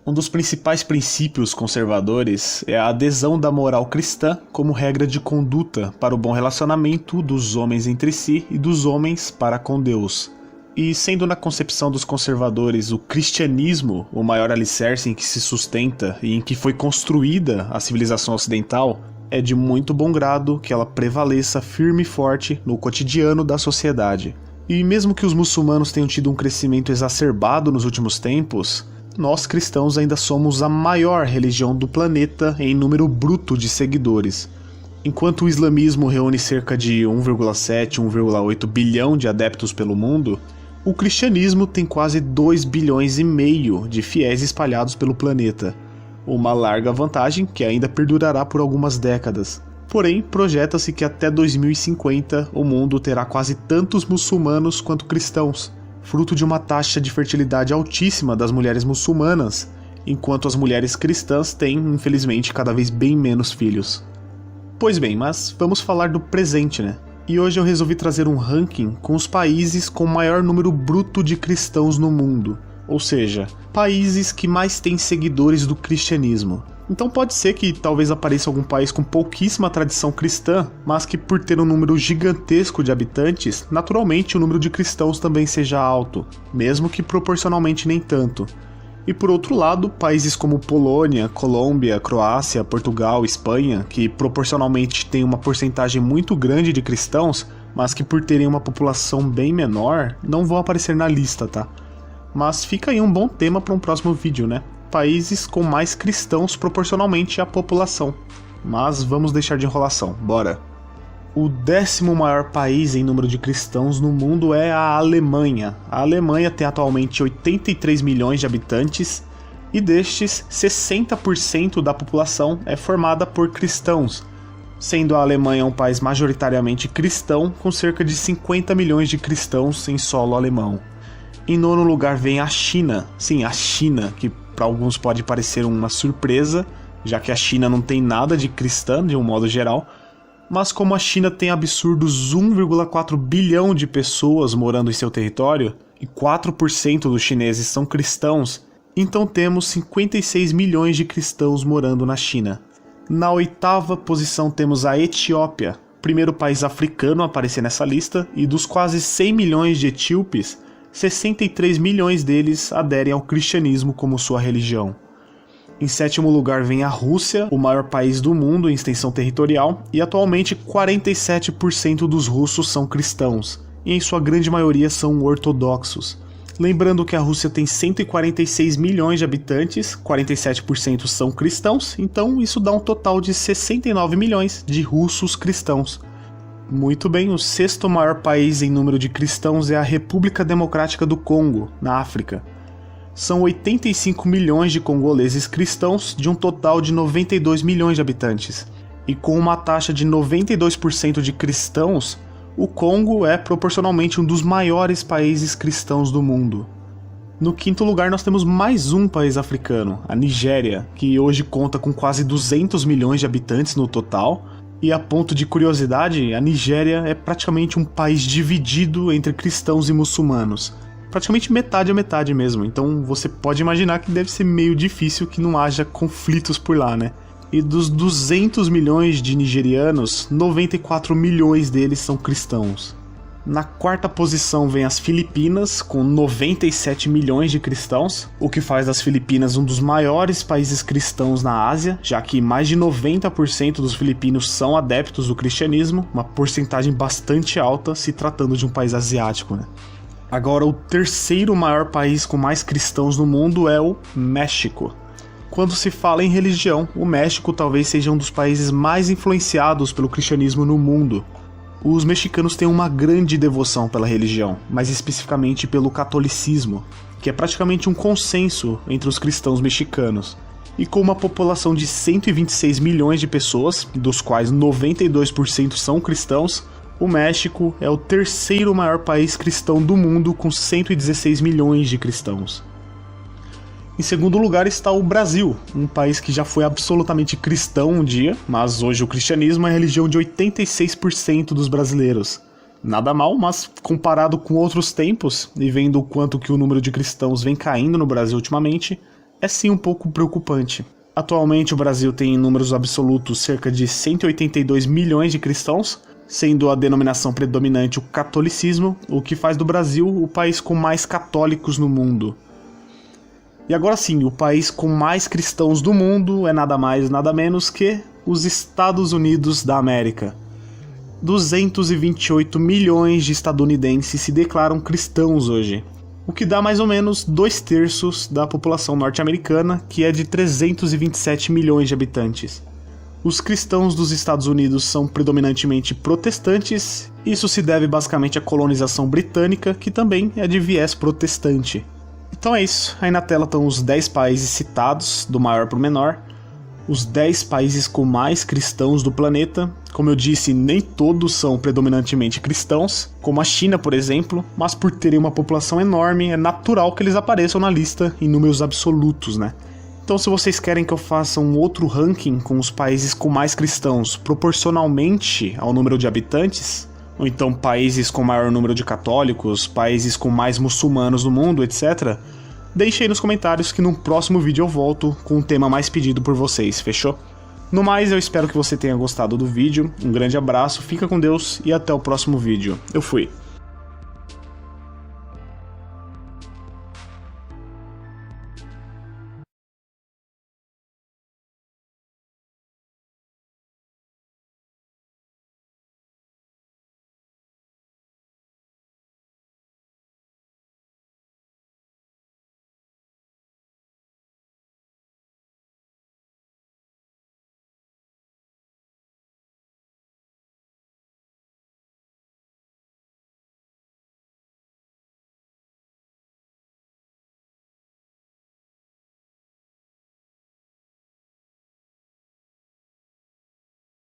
Um dos principais princípios conservadores é a adesão da moral cristã como regra de conduta para o bom relacionamento dos homens entre si e dos homens para com Deus. E sendo na concepção dos conservadores o cristianismo o maior alicerce em que se sustenta e em que foi construída a civilização ocidental, é de muito bom grado que ela prevaleça firme e forte no cotidiano da sociedade. E mesmo que os muçulmanos tenham tido um crescimento exacerbado nos últimos tempos, nós cristãos ainda somos a maior religião do planeta em número bruto de seguidores. Enquanto o islamismo reúne cerca de 1,7, 1,8 bilhão de adeptos pelo mundo, o cristianismo tem quase 2 bilhões e meio de fiéis espalhados pelo planeta. Uma larga vantagem que ainda perdurará por algumas décadas. Porém, projeta-se que até 2050 o mundo terá quase tantos muçulmanos quanto cristãos, fruto de uma taxa de fertilidade altíssima das mulheres muçulmanas, enquanto as mulheres cristãs têm, infelizmente, cada vez bem menos filhos. Pois bem, mas vamos falar do presente, né? E hoje eu resolvi trazer um ranking com os países com maior número bruto de cristãos no mundo, ou seja, países que mais têm seguidores do cristianismo. Então pode ser que talvez apareça algum país com pouquíssima tradição cristã, mas que por ter um número gigantesco de habitantes, naturalmente o número de cristãos também seja alto, mesmo que proporcionalmente nem tanto. E por outro lado, países como Polônia, Colômbia, Croácia, Portugal, Espanha, que proporcionalmente têm uma porcentagem muito grande de cristãos, mas que por terem uma população bem menor, não vão aparecer na lista, tá? Mas fica aí um bom tema para um próximo vídeo, né? Países com mais cristãos proporcionalmente à população. Mas vamos deixar de enrolação, bora! O 10º maior país em número de cristãos no mundo é a Alemanha. A Alemanha tem atualmente 83 milhões de habitantes e destes, 60% da população é formada por cristãos, sendo a Alemanha um país majoritariamente cristão com cerca de 50 milhões de cristãos em solo alemão. Em 9º lugar vem a China. Sim, a China, que para alguns pode parecer uma surpresa, já que a China não tem nada de cristã de um modo geral, mas como a China tem absurdos 1,4 bilhão de pessoas morando em seu território, e 4% dos chineses são cristãos, então temos 56 milhões de cristãos morando na China. Na 8ª posição temos a Etiópia, primeiro país africano a aparecer nessa lista, e dos quase 100 milhões de etíopes, 63 milhões deles aderem ao cristianismo como sua religião. Em 7º lugar vem a Rússia, o maior país do mundo em extensão territorial, e atualmente 47% dos russos são cristãos, e em sua grande maioria são ortodoxos. Lembrando que a Rússia tem 146 milhões de habitantes, 47% são cristãos, então isso dá um total de 69 milhões de russos cristãos. Muito bem, o 6º maior país em número de cristãos é a República Democrática do Congo, na África. São 85 milhões de congoleses cristãos de um total de 92 milhões de habitantes. E com uma taxa de 92% de cristãos, o Congo é proporcionalmente um dos maiores países cristãos do mundo. No 5º lugar nós temos mais um país africano, a Nigéria, que hoje conta com quase 200 milhões de habitantes no total. E a ponto de curiosidade, a Nigéria é praticamente um país dividido entre cristãos e muçulmanos. Praticamente metade a metade mesmo, então você pode imaginar que deve ser meio difícil que não haja conflitos por lá, né? E dos 200 milhões de nigerianos, 94 milhões deles são cristãos. Na 4ª posição vem as Filipinas, com 97 milhões de cristãos, o que faz das Filipinas um dos maiores países cristãos na Ásia, já que mais de 90% dos filipinos são adeptos do cristianismo, uma porcentagem bastante alta se tratando de um país asiático, né? Agora, o 3º maior país com mais cristãos no mundo é o México. Quando se fala em religião, o México talvez seja um dos países mais influenciados pelo cristianismo no mundo. Os mexicanos têm uma grande devoção pela religião, mais especificamente pelo catolicismo, que é praticamente um consenso entre os cristãos mexicanos. E com uma população de 126 milhões de pessoas, dos quais 92% são cristãos, o México é o 3º maior país cristão do mundo, com 116 milhões de cristãos. Em segundo lugar está o Brasil, um país que já foi absolutamente cristão um dia, mas hoje o cristianismo é a religião de 86% dos brasileiros. Nada mal, mas comparado com outros tempos, e vendo o quanto que o número de cristãos vem caindo no Brasil ultimamente, é sim um pouco preocupante. Atualmente o Brasil tem em números absolutos cerca de 182 milhões de cristãos, sendo a denominação predominante o catolicismo, o que faz do Brasil o país com mais católicos no mundo. E agora sim, o país com mais cristãos do mundo é nada mais nada menos que os Estados Unidos da América. 228 milhões de estadunidenses se declaram cristãos hoje, o que dá mais ou menos 2/3 da população norte-americana, que é de 327 milhões de habitantes. Os cristãos dos Estados Unidos são predominantemente protestantes, isso se deve basicamente à colonização britânica, que também é de viés protestante. Então é isso, aí na tela estão os 10 países citados, do maior para o menor, os 10 países com mais cristãos do planeta. Como eu disse, nem todos são predominantemente cristãos, como a China, por exemplo, mas por terem uma população enorme, é natural que eles apareçam na lista em números absolutos, né? Então, se vocês querem que eu faça um outro ranking com os países com mais cristãos proporcionalmente ao número de habitantes, ou então países com maior número de católicos, países com mais muçulmanos no mundo, etc., deixe aí nos comentários que no próximo vídeo eu volto com um tema mais pedido por vocês, fechou? No mais, eu espero que você tenha gostado do vídeo, um grande abraço, fica com Deus e até o próximo vídeo. Eu fui!